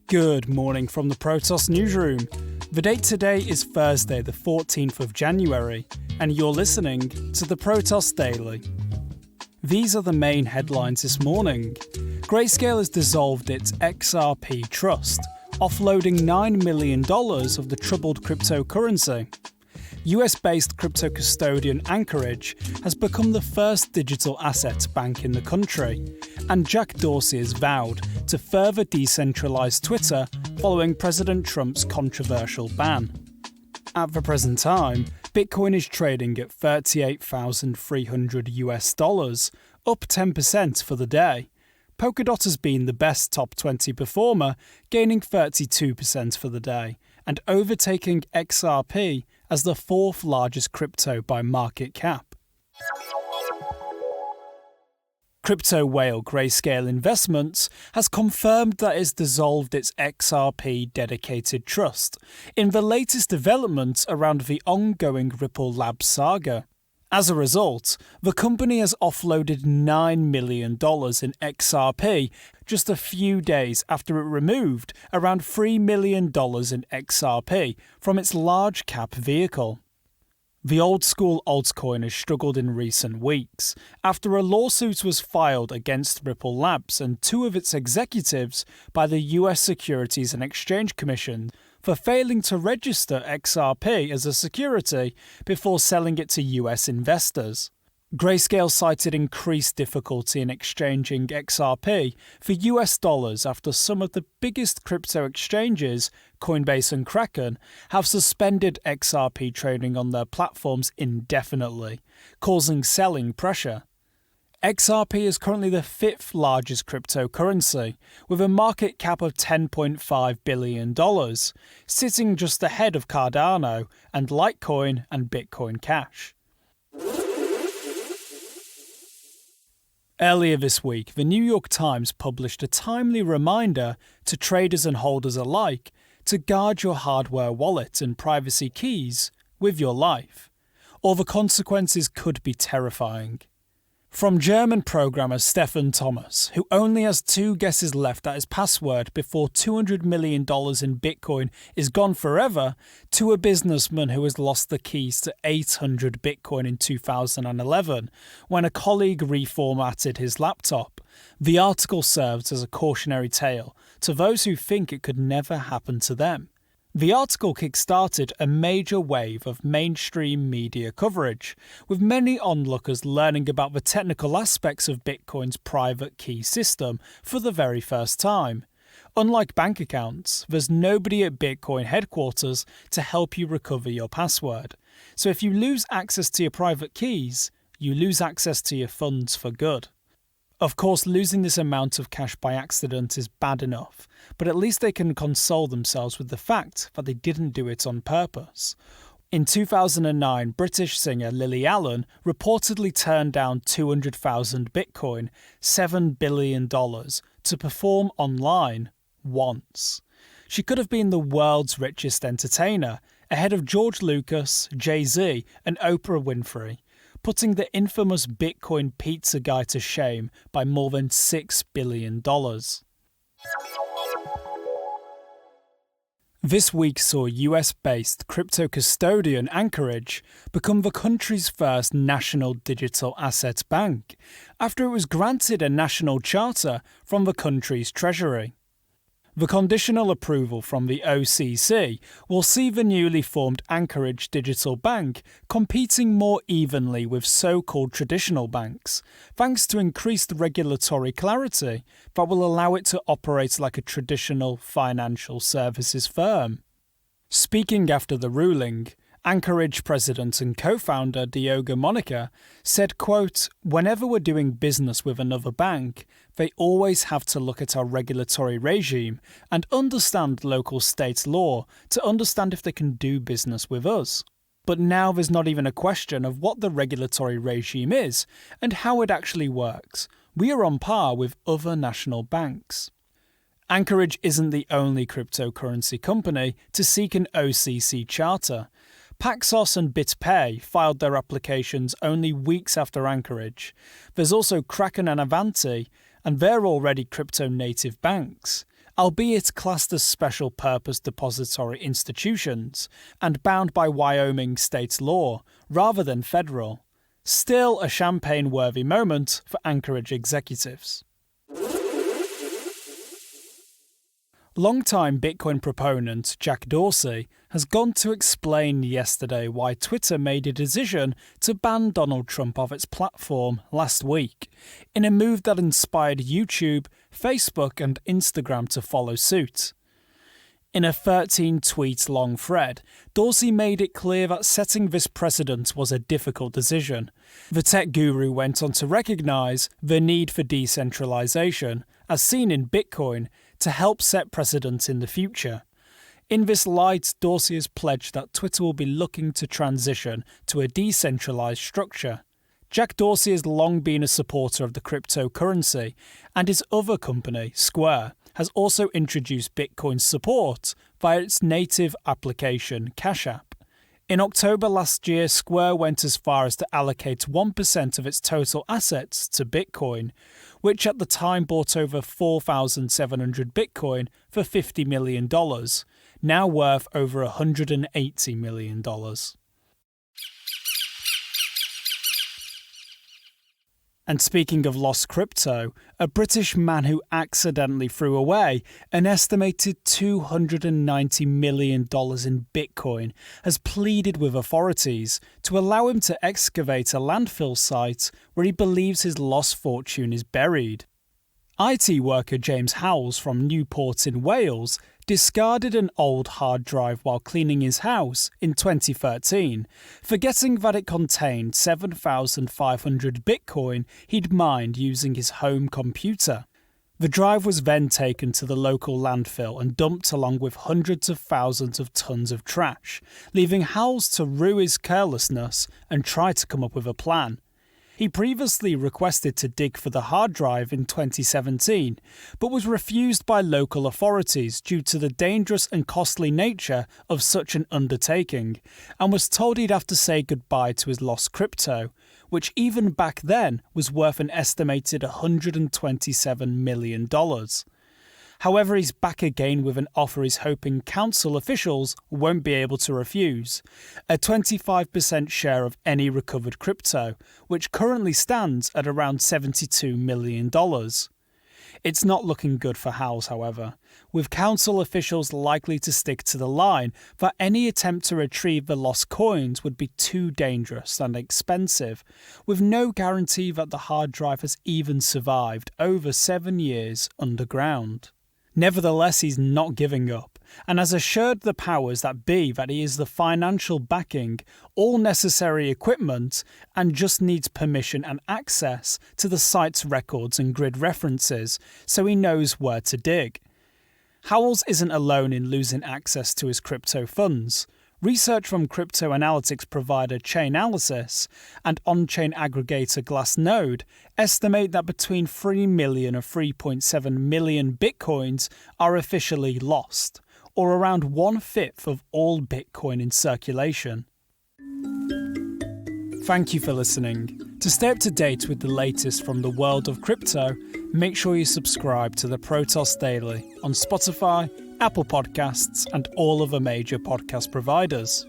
Good morning from the Protos newsroom. The date today is Thursday, the 14th of January, and you're listening to the Protos Daily. These are the main headlines this morning. Grayscale has dissolved its XRP trust, offloading $9 million of the troubled cryptocurrency. US-based crypto custodian Anchorage has become the first digital asset bank in the country, and Jack Dorsey has vowed to further decentralise Twitter following President Trump's controversial ban. At the present time, Bitcoin is trading at $38,300, up 10% for the day. Polkadot has been the best top 20 performer, gaining 32% for the day, and overtaking XRP as the fourth largest crypto by market cap. Crypto whale Grayscale Investments has confirmed that it's dissolved its XRP dedicated trust in the latest development around the ongoing Ripple Labs saga. As a result, the company has offloaded $9 million in XRP just a few days after it removed around $3 million in XRP from its large cap vehicle. The old-school altcoin has struggled in recent weeks after a lawsuit was filed against Ripple Labs and two of its executives by the US Securities and Exchange Commission for failing to register XRP as a security before selling it to US investors. Grayscale cited increased difficulty in exchanging XRP for US dollars after some of the biggest crypto exchanges, Coinbase and Kraken, have suspended XRP trading on their platforms indefinitely, causing selling pressure. XRP is currently the fifth largest cryptocurrency, with a market cap of $10.5 billion, sitting just ahead of Cardano and Litecoin and Bitcoin Cash. Earlier this week, the New York Times published a timely reminder to traders and holders alike to guard your hardware wallet and privacy keys with your life, or the consequences could be terrifying. From German programmer Stefan Thomas, who only has 2 guesses left at his password before $200 million in Bitcoin is gone forever, to a businessman who has lost the keys to 800 Bitcoin in 2011 when a colleague reformatted his laptop. The article serves as a cautionary tale to those who think it could never happen to them. The article kick-started a major wave of mainstream media coverage, with many onlookers learning about the technical aspects of Bitcoin's private key system for the very first time. Unlike bank accounts, there's nobody at Bitcoin headquarters to help you recover your password. So if you lose access to your private keys, you lose access to your funds for good. Of course, losing this amount of cash by accident is bad enough, but at least they can console themselves with the fact that they didn't do it on purpose. In 2009, British singer Lily Allen reportedly turned down 200,000 Bitcoin, $7 billion, to perform online once. She could have been the world's richest entertainer, ahead of George Lucas, Jay-Z, and Oprah Winfrey, putting the infamous Bitcoin pizza guy to shame by more than $6 billion. This week saw US-based crypto custodian Anchorage become the country's first national digital asset bank, after it was granted a national charter from the country's treasury. The conditional approval from the OCC will see the newly formed Anchorage Digital Bank competing more evenly with so-called traditional banks, thanks to increased regulatory clarity that will allow it to operate like a traditional financial services firm. Speaking after the ruling, Anchorage president and co-founder Diogo Monica said, quote, "Whenever we're doing business with another bank, they always have to look at our regulatory regime and understand local state law to understand if they can do business with us. But now there's not even a question of what the regulatory regime is and how it actually works. We are on par with other national banks." Anchorage isn't the only cryptocurrency company to seek an OCC charter. Paxos and BitPay filed their applications only weeks after Anchorage. There's also Kraken and Avanti, and they're already crypto-native banks. albeit classed as special purpose depository institutions and bound by Wyoming state law rather than federal. Still a champagne-worthy moment for Anchorage executives. Longtime Bitcoin proponent Jack Dorsey has gone to explain yesterday why Twitter made a decision to ban Donald Trump off its platform last week, in a move that inspired YouTube, Facebook and Instagram to follow suit. In a 13-tweet-long thread, Dorsey made it clear that setting this precedent was a difficult decision. The tech guru went on to recognise the need for decentralisation, as seen in Bitcoin, to help set precedent in the future. In this light, Dorsey has pledged that Twitter will be looking to transition to a decentralised structure. Jack Dorsey has long been a supporter of the cryptocurrency, and his other company, Square, has also introduced Bitcoin support via its native application, Cash App. In October last year, Square went as far as to allocate 1% of its total assets to Bitcoin, which at the time bought over 4,700 Bitcoin for $50 million, now worth over $180 million. And speaking of lost crypto, a British man who accidentally threw away an estimated $290 million in Bitcoin has pleaded with authorities to allow him to excavate a landfill site where he believes his lost fortune is buried. IT worker James Howells from Newport in Wales discarded an old hard drive while cleaning his house in 2013, forgetting that it contained 7,500 Bitcoin he'd mined using his home computer. The drive was then taken to the local landfill and dumped along with hundreds of thousands of tons of trash, leaving Howells to rue his carelessness and try to come up with a plan. He previously requested to dig for the hard drive in 2017, but was refused by local authorities due to the dangerous and costly nature of such an undertaking, and was told he'd have to say goodbye to his lost crypto, which even back then was worth an estimated $127 million. However, he's back again with an offer he's hoping council officials won't be able to refuse: a 25% share of any recovered crypto, which currently stands at around $72 million. It's not looking good for Howells, however, with council officials likely to stick to the line that any attempt to retrieve the lost coins would be too dangerous and expensive, with no guarantee that the hard drive has even survived over 7 years underground. Nevertheless, he's not giving up, and has assured the powers that be that he has the financial backing, all necessary equipment, and just needs permission and access to the site's records and grid references, so he knows where to dig. Howells isn't alone in losing access to his crypto funds. Research from crypto analytics provider Chainalysis and on-chain aggregator Glassnode estimate that between 3 million and 3.7 million bitcoins are officially lost, or around 1/5 of all Bitcoin in circulation. Thank you for listening. To stay up to date with the latest from the world of crypto, make sure you subscribe to the Protos Daily on Spotify, Apple Podcasts, and all other major podcast providers.